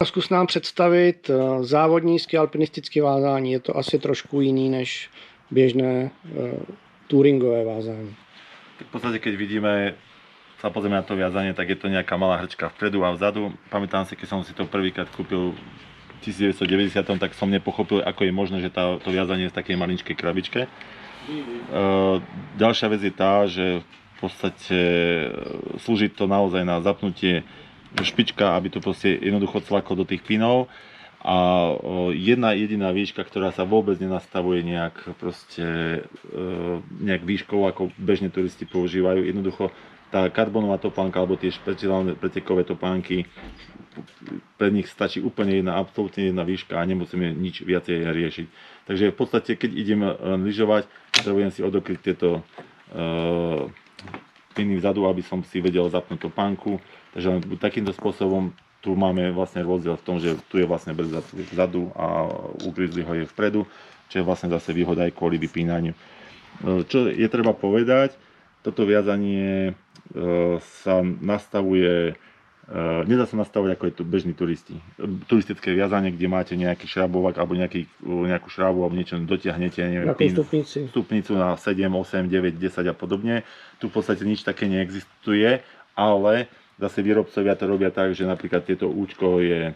Zkus nám představit závodní skialpinistické vázání. Je to asi trošku jiný než běžné touringové vázání. V podstate, keď vidíme, sa pozrieme na to viazanie, tak je to nejaká malá hrčka vpredu a vzadu. Pamätám si, keď som si to prvýkrát kúpil v 1990, tak som nepochopil, ako je možné, že to viazanie je v takej maličkej krabičke. Ďalšia vec je tá, že v podstate slúži to naozaj na zapnutie špička, aby to proste jednoducho cvaklo do tých pinov. A jedna jediná výška, ktorá sa vôbec nenastavuje nejak výškovo, ako bežne turisti používajú. Jednoducho tá karbonová topánka alebo tie špeciálne pretekové topánky, pre nich stačí úplne absolútne jedna výška a nemusíme nič viacej riešiť. Takže v podstate, keď idem lyžovať, potrebujem si odokryť tieto piny vzadu, aby som si vedel zapnúť topánku. Takže takýmto spôsobom tu máme vlastne rozdiel v tom, že tu je vlastne brzda vzadu a u Grizzlyho je vpredu, čo je vlastne zase výhoda aj kvôli vypínaniu. Čo je treba povedať, toto viazanie sa nastavuje, nedá sa nastavovať ako je tu bežní turistické viazanie, kde máte nejaký šrabovák alebo nejakú šrábu alebo niečo dotiahnete, neviem, stupnicu na 7, 8, 9, 10 a podobne. Tu v podstate nič také neexistuje, ale zase výrobcovia to robia tak, že napríklad tieto účko je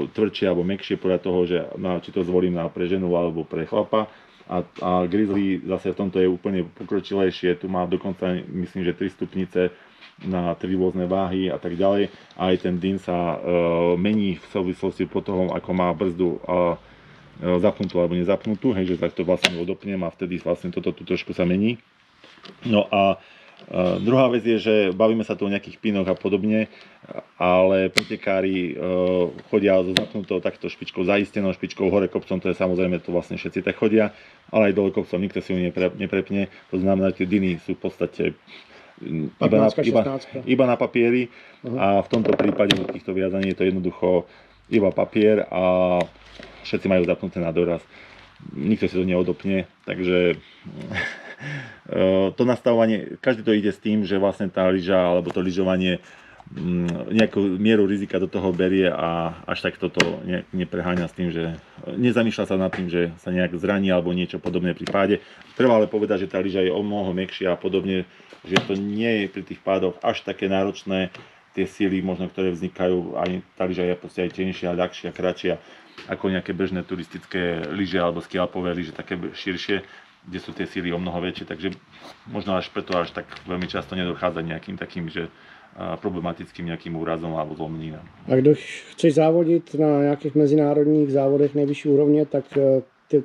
tvrdšie alebo mäkšie podľa toho, že či to zvolím pre ženu alebo pre chlapa. A Grizzly zase v tomto je úplne pokročilejšie. Tu má dokonca, myslím, že 3 stupnice na 3 rôzne váhy a tak ďalej. A aj ten dým sa mení v súvislosti po toho, ako má brzdu zapnutú alebo nezapnutú. Hej, že takto vlastne odopnem a vtedy vlastne toto tu trošku sa mení. No a druhá vec je, že bavíme sa tu o nejakých pinoch a podobne, ale pretekári chodia so zapnutou takto špičkou, zaistenou špičkou hore kopcom, to je samozrejme, to vlastne všetci tak chodia, ale aj dole kopcom, nikto si ju neprepne, to znamená, že tie dyny sú v podstate iba na papieri a v tomto prípade v týchto viazaní je to jednoducho iba papier a všetci majú zapnuté na doraz. Nikto si to neodopne, takže to nastavovanie, každý to ide s tým, že vlastne tá lyža alebo to lyžovanie nejakú mieru rizika do toho berie a až tak toto nepreháňa s tým, že nezamýšľa sa nad tým, že sa nejak zraní alebo niečo podobné pri páde. Treba ale povedať, že tá lyža je o mnoho mäkšia a podobne, že to nie je pri tých pádoch až také náročné, tie síly možno, ktoré vznikajú, aj tá lyža je proste aj tenšia, ľahšia, kratšia ako nejaké bežné turistické lyže alebo skialpové lyže, také širšie, kde sú tie síly o mnoho väčšie, takže možno až preto až tak veľmi často nedochádza nejakým takým, že problematickým nejakým úrazom alebo zlomeninám. A když chceš závodit na nějakých mezinárodních závodech nejvyšší úrovně, tak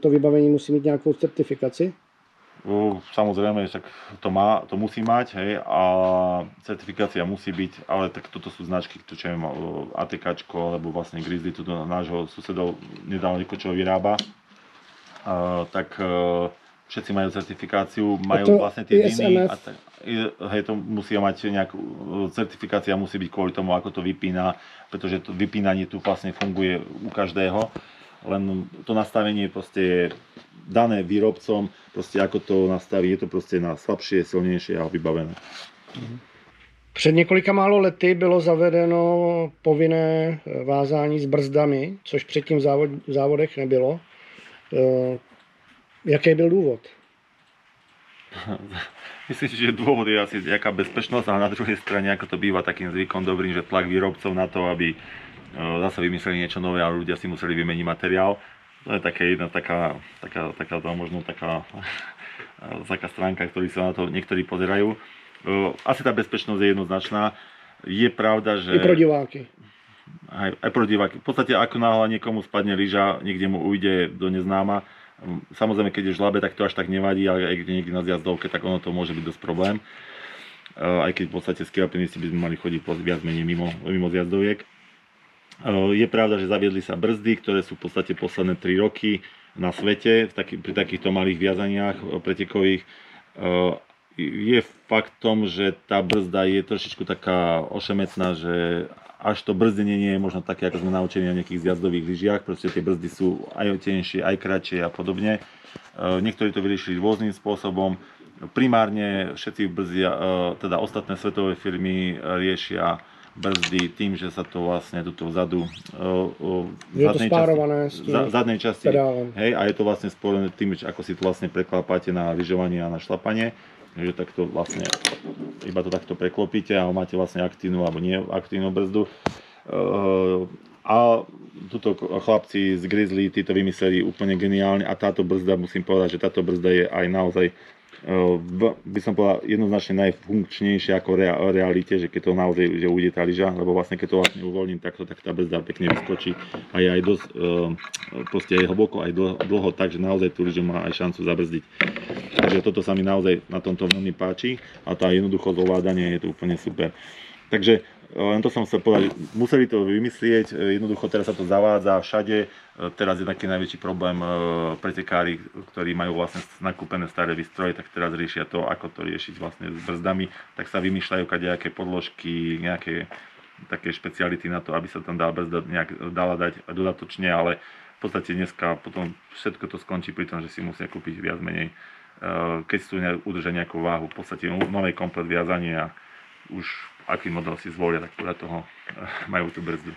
to vybavení musí mít nějakou certifikaci? Samozrejme, však to musí mať, hej, a certifikácia musí byť, ale tak toto sú značky, čo je ATKčko, alebo vlastne Grizzly, tu nášho susedov nedaleko čo vyrába, tak všetci majú certifikáciu, majú vlastne tie dyny, hej, to musia mať nejakú, certifikácia musí byť kvôli tomu, ako to vypína, pretože to vypínanie tu vlastne funguje u každého, len to nastavenie proste je dané výrobcom, proste ako to nastaví, je to proste na slabšie, silnejšie a vybavené. Před několika málo lety bylo zavedeno povinné vázání s brzdami, což předtím v závodech nebylo. Jaký byl důvod? Myslím si, že dôvod je asi nejaká bezpečnosť a na druhej strane, ako to býva takým zvykom dobrým, že tlak výrobcov na to, aby zase vymysleli niečo nové a ľudia si museli vymeniť materiál. To je také jedna taká možno taká stránka, ktorý sa na to niektorí pozerajú. Asi tá bezpečnosť je jednoznačná. Je pravda, že... I pro diváky. Aj pro diváky. V podstate, ako náhle niekomu spadne lyža, niekde mu ujde do neznáma. Samozrejme, keď je v žlabe, tak to až tak nevadí, ale aj niekde na zjazdovke, tak ono to môže byť dosť problém. Aj keď v podstate skialpinisti by sme mali chodiť viac menej mimo zjazdoviek. Je pravda, že zaviedli sa brzdy, ktoré sú v podstate posledné 3 roky na svete pri takýchto malých viazaniach pretekových. Je faktom, že tá brzda je trošičku taká ošemetná, že až to brzdenie nie je možno také, ako sme naučení na nejakých zjazdových lyžiach. Proste tie brzdy sú aj tenšie, aj kratšie a podobne. Niektorí to vyriešili rôznym spôsobom. Primárne všetci brzdia, teda ostatné svetové firmy riešia brzdy tým, že sa to vlastne tuto vzadu Je to spárované s tým zadnej časti, pedálom. hej, a je to vlastne spojené tým, že ako si to vlastne preklápate na lyžovanie a na šlapanie, že takto vlastne iba to takto preklopíte a máte vlastne aktívnu alebo nie aktívnu brzdu. A tuto chlapci z Grizzly, títo vymysleli úplne geniálne a táto brzda, musím povedať, že táto brzda je aj naozaj by som povedal jednoznačne najfunkčnejšia ako realite, že keď to naozaj že ujde tá lyža, lebo vlastne keď to vlastne uvoľním takto, tak tá brzda pekne vyskočí a je aj dosť proste aj hlboko, aj dlho, takže naozaj tú lyžu má aj šancu zabrzdiť. Takže toto sa mi naozaj na tomto veľmi páči a tá jednoduchosť ovládania je to úplne super. Takže len to som chcel povedať, museli to vymyslieť, jednoducho teraz sa to zavádza všade, teraz je taký najväčší problém pretekári, ktorí majú vlastne nakúpené staré výstroje, tak teraz riešia to, ako to riešiť vlastne s brzdami, tak sa vymýšľajú kadejaké podložky, nejaké také špeciality na to, aby sa tam dala brzda nejak dala dať dodatočne, ale v podstate dneska potom všetko to skončí pri tom, že si musia kúpiť viac menej, keď chcú udržať nejakú váhu, v podstate nový komplet viazania a už aký model si zvolia, tak podľa toho majú tú brzdu.